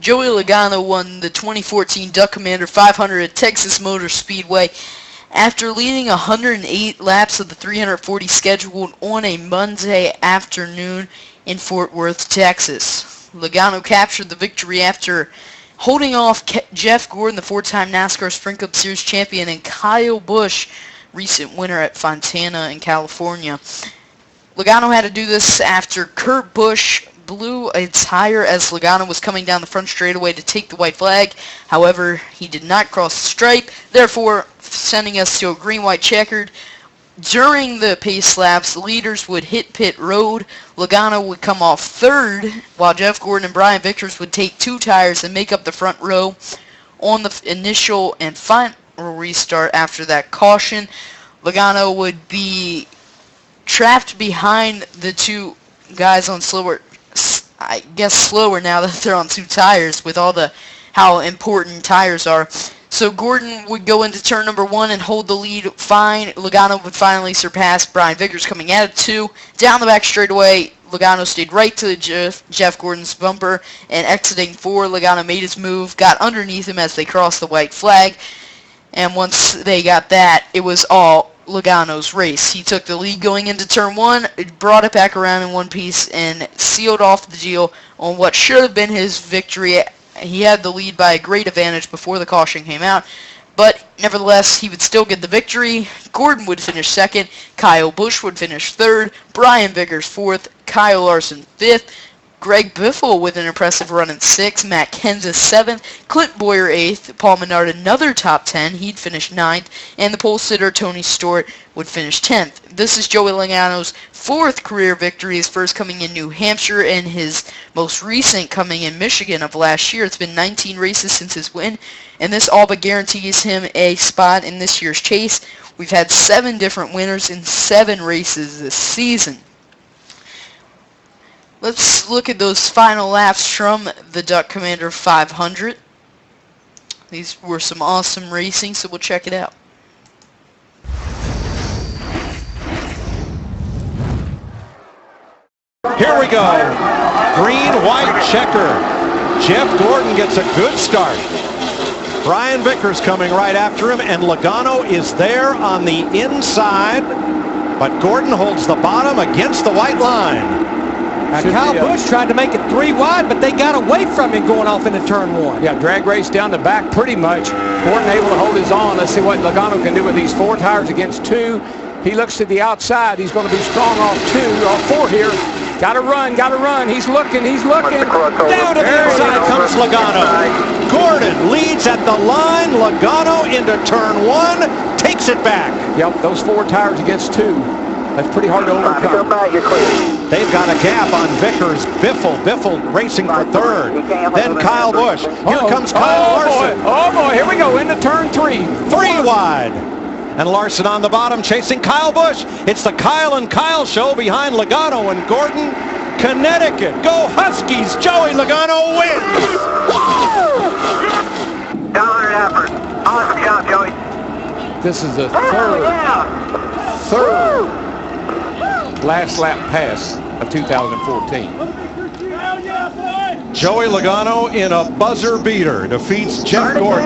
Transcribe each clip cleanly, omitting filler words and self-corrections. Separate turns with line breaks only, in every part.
Joey Logano won the 2014 Duck Commander 500 at Texas Motor Speedway after leading 108 laps of the 340 scheduled on a Monday afternoon in Fort Worth, Texas. Logano captured the victory after holding off Jeff Gordon, the four-time NASCAR Sprint Cup Series champion, and Kyle Busch, recent winner at Fontana in California. Logano had to do this after Kurt Busch blew a tire as Logano was coming down the front straightaway to take the white flag. However, he did not cross the stripe, therefore sending us to a green-white checkered. During the pace laps, the leaders would hit pit road. Logano would come off third, while Jeff Gordon and Brian Vickers would take two tires and make up the front row on the initial and final restart after that caution. Logano would be trapped behind the two guys on slower now that they're on two tires with all the how important tires are. So Gordon would go into turn number 1 and hold the lead fine. Logano would finally surpass Brian Vickers coming out of 2. Down the back straightaway, Logano stayed right to Jeff Gordon's bumper, and exiting 4, Logano made his move, got underneath him as they crossed the white flag, and once they got that, it was all Logano's race. He took the lead going into turn 1, brought it back around in one piece, and sealed off the deal on what should have been his victory. He had the lead by a great advantage before the caution came out, but nevertheless, he would still get the victory. Gordon would finish second, Kyle Busch would finish third, Brian Vickers fourth, Kyle Larson fifth, Greg Biffle with an impressive run in 6th, Matt Kenseth 7th, Clint Boyer 8th, Paul Menard another top 10, he'd finish 9th, and the pole sitter Tony Stewart would finish 10th. This is Joey Logano's 4th career victory, his first coming in New Hampshire and his most recent coming in Michigan of last year. It's been 19 races since his win, and this all but guarantees him a spot in this year's chase. We've had 7 different winners in 7 races this season. Let's look at those final laps from the Duck Commander 500. These were some awesome racing, so we'll check it out.
Here we go. Green-white checker. Jeff Gordon gets a good start. Brian Vickers coming right after him, and Logano is there on the inside, but Gordon holds the bottom against the white line.
Kyle Busch tried to make it 3 wide, but they got away from him going off into turn 1.
Yeah, drag race down the back pretty much. Gordon able to hold his own. Let's see what Logano can do with these 4 tires against 2. He looks to the outside. He's going to be strong off 2 or 4 here. Got to run, got to run. He's looking.
Down to the inside comes Logano. Gordon leads at the line. Logano into turn 1, takes it back.
Yep, those 4 tires against 2. That's pretty hard to overcome.
They've got a gap on Vickers. Biffle racing for 3rd. Then Kyle Busch. Here comes Kyle Larson.
Oh boy, here we go into turn 3.
3 wide. And Larson on the bottom chasing Kyle Busch. It's the Kyle and Kyle show behind Logano and Gordon. Connecticut. Go Huskies. Joey Logano wins.
$1 effort. Awesome job, Joey.
This is the third last lap pass of 2014.
Joey Logano in a buzzer beater defeats Jeff Gordon.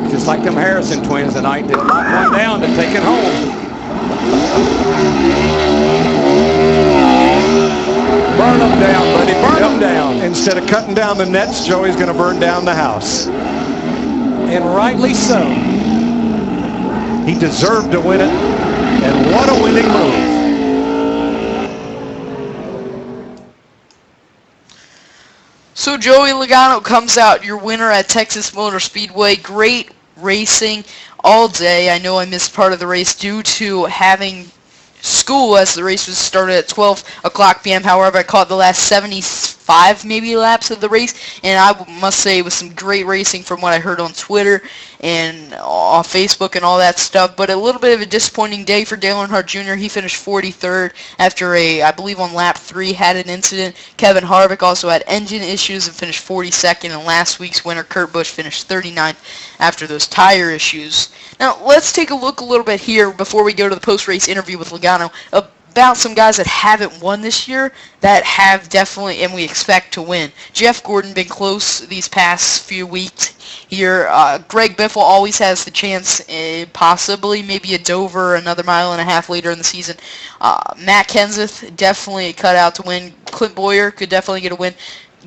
Just like them Harrison twins tonight that went down to take it home. Burn them down, buddy. Burn them down.
Instead of cutting down the nets, Joey's going to burn down the house.
And rightly so.
He deserved to win it, and what a winning move.
So Joey Logano comes out your winner at Texas Motor Speedway. Great racing all day. I know I missed part of the race due to having school as the race was started at 12 o'clock p.m. However, I caught the last 75 maybe laps of the race, and I must say it was some great racing from what I heard on Twitter and on Facebook and all that stuff. But a little bit of a disappointing day for Dale Earnhardt Jr. He finished 43rd after I believe on lap 3 had an incident. Kevin Harvick also had engine issues and finished 42nd, and last week's winner Kurt Busch finished 39th after those tire issues. Now let's take a look a little bit here before we go to the post-race interview with Logano about some guys that haven't won this year that have definitely, and we expect to win. Jeff Gordon been close these past few weeks here. Greg Biffle always has the chance, possibly maybe a Dover, another mile and a half later in the season. Matt Kenseth definitely cut out to win. Clint Boyer could definitely get a win.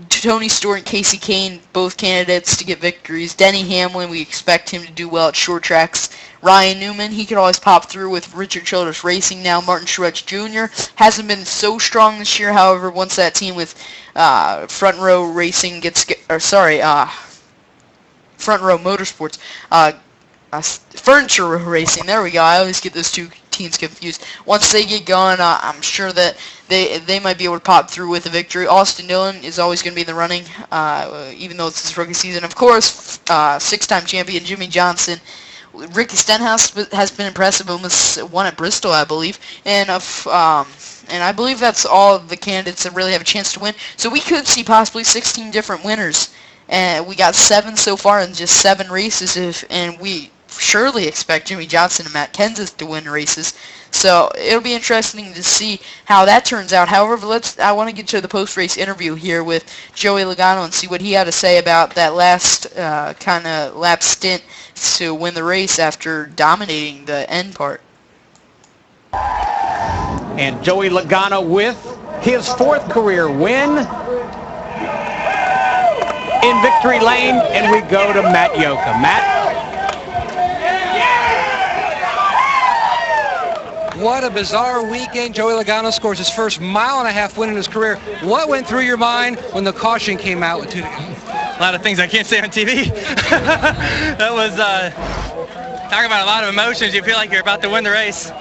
Tony Stewart and Casey Kane, both candidates to get victories. Denny Hamlin, we expect him to do well at short tracks. Ryan Newman, he could always pop through with Richard Childress Racing now. Martin Truex Jr. hasn't been so strong this year. However, once that team with Front Row Racing Front Row Motorsports, Furniture Racing, there we go. I always get those two teams confused. Once they get going, I'm sure that they might be able to pop through with a victory. Austin Dillon is always going to be in the running, even though it's his rookie season. Of course, six-time champion Jimmy Johnson. Ricky Stenhouse has been impressive, almost won at Bristol, I believe. And I believe that's all of the candidates that really have a chance to win. So we could see possibly 16 different winners. And we got 7 so far in just 7 races, and we surely expect Jimmy Johnson and Matt Kenseth to win races. So it'll be interesting to see how that turns out. However, I want to get to the post-race interview here with Joey Logano and see what he had to say about that last kind of lap stint to win the race after dominating the end part.
And Joey Logano with his 4th career win in victory lane, and we go to Matt Yoka. Matt?
What a bizarre weekend. Joey Logano scores his first mile-and-a-half win in his career. What went through your mind when the caution came out with 2 to go?
A lot of things I can't say on TV. That was, talking about a lot of emotions. You feel like you're about to win the race,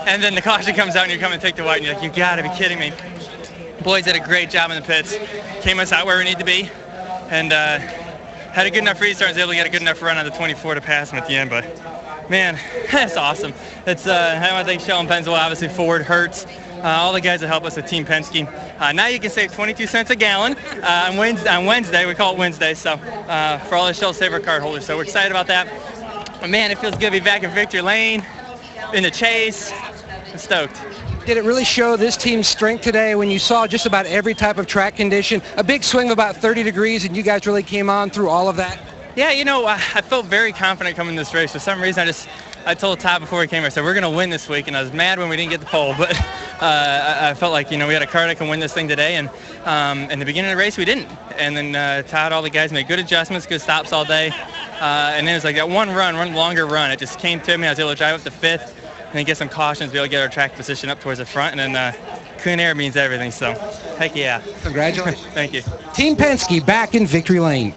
and then the caution comes out and you come and take the white, and you're like, you gotta be kidding me. Boys did a great job in the pits. Came us out where we need to be, and had a good enough restart and was able to get a good enough run on the 24 to pass him at the end, but man, that's awesome. It's I want to thank Sheldon Pennzoil, obviously Ford, Hertz, all the guys that help us at Team Penske. Now you can save 22 cents a gallon on Wednesday. We call it Wednesday, so for all the Shell Saver card holders. So we're excited about that. But man, it feels good to be back in victory lane, in the chase. I'm stoked.
Did it really show this team's strength today when you saw just about every type of track condition? A big swing of about 30 degrees, and you guys really came on through all of that?
Yeah, you know, I felt very confident coming this race. For some reason, I told Todd before we came here, I said, we're going to win this week, and I was mad when we didn't get the pole, but I felt like, you know, we had a car that can win this thing today, and in the beginning of the race, we didn't. And then Todd, all the guys made good adjustments, good stops all day, and then it was like that one longer run. It just came to me. I was able to drive up to 5th, and then get some cautions, be able to get our track position up towards the front, and then clean air means everything, so heck yeah.
Congratulations.
Thank you.
Team Penske back in victory lane.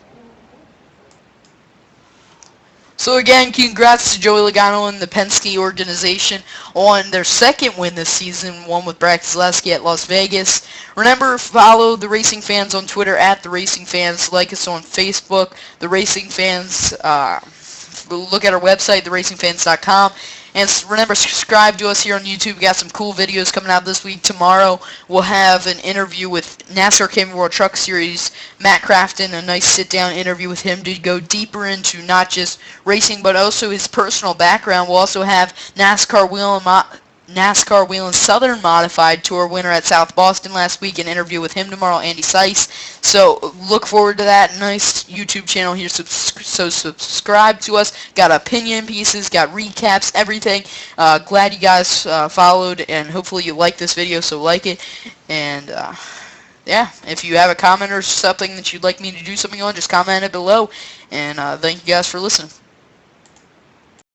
So again, congrats to Joey Logano and the Penske organization on their 2nd win this season, one with Brad Keselowski at Las Vegas. Remember, follow the Racing Fans on Twitter at The Racing Fans. Like us on Facebook, The Racing Fans. Look at our website, theracingfans.com. And remember, subscribe to us here on YouTube. We got some cool videos coming out this week. Tomorrow, we'll have an interview with NASCAR Camping World Truck Series, Matt Crafton, a nice sit-down interview with him to go deeper into not just racing, but also his personal background. We'll also have NASCAR Whelen Southern Modified Tour winner at South Boston last week, an interview with him tomorrow, Andy Seiss. So look forward to that. Nice YouTube channel here, so subscribe to us. Got opinion pieces, got recaps, everything. Glad you guys followed, and hopefully you like this video, so like it. And yeah, if you have a comment or something that you'd like me to do something on, just comment it below. And thank you guys for listening.